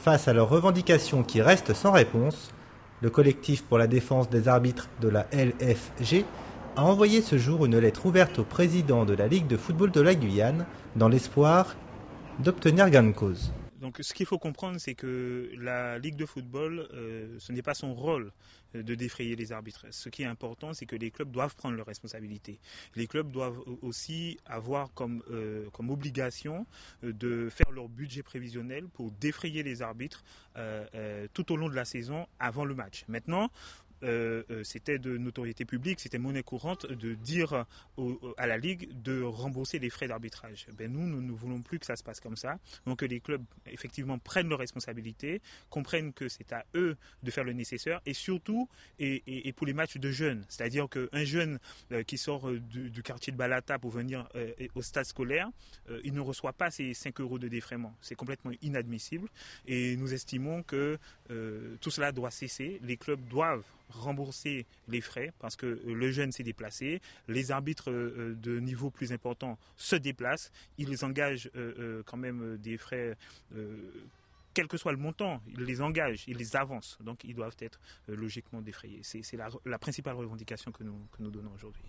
Face à leurs revendications qui restent sans réponse, le collectif pour la défense des arbitres de la LFG a envoyé ce jour une lettre ouverte au président de la Ligue de football de la Guyane dans l'espoir d'obtenir gain de cause. Donc ce qu'il faut comprendre, c'est que la Ligue de football, ce n'est pas son rôle de défrayer les arbitres. Ce qui est important, c'est que les clubs doivent prendre leurs responsabilités. Les clubs doivent aussi avoir comme obligation de faire leur budget prévisionnel pour défrayer les arbitres tout au long de la saison avant le match. Maintenant, c'était de notoriété publique, c'était monnaie courante de dire à la Ligue de rembourser les frais d'arbitrage. Nous ne voulons plus que ça se passe comme ça. Donc que les clubs effectivement prennent leurs responsabilités, comprennent que c'est à eux de faire le nécessaire et surtout et pour les matchs de jeunes. C'est-à-dire qu'un jeune qui sort du quartier de Balata pour venir au stade scolaire, il ne reçoit pas ces 5 € de défraiement. C'est complètement inadmissible et nous estimons que tout cela doit cesser. Les clubs doivent rembourser les frais parce que le jeune s'est déplacé, les arbitres de niveau plus important se déplacent, ils engagent quand même des frais quel que soit le montant, ils les engagent, ils les avancent, donc ils doivent être logiquement défrayés. C'est la principale revendication que nous donnons aujourd'hui.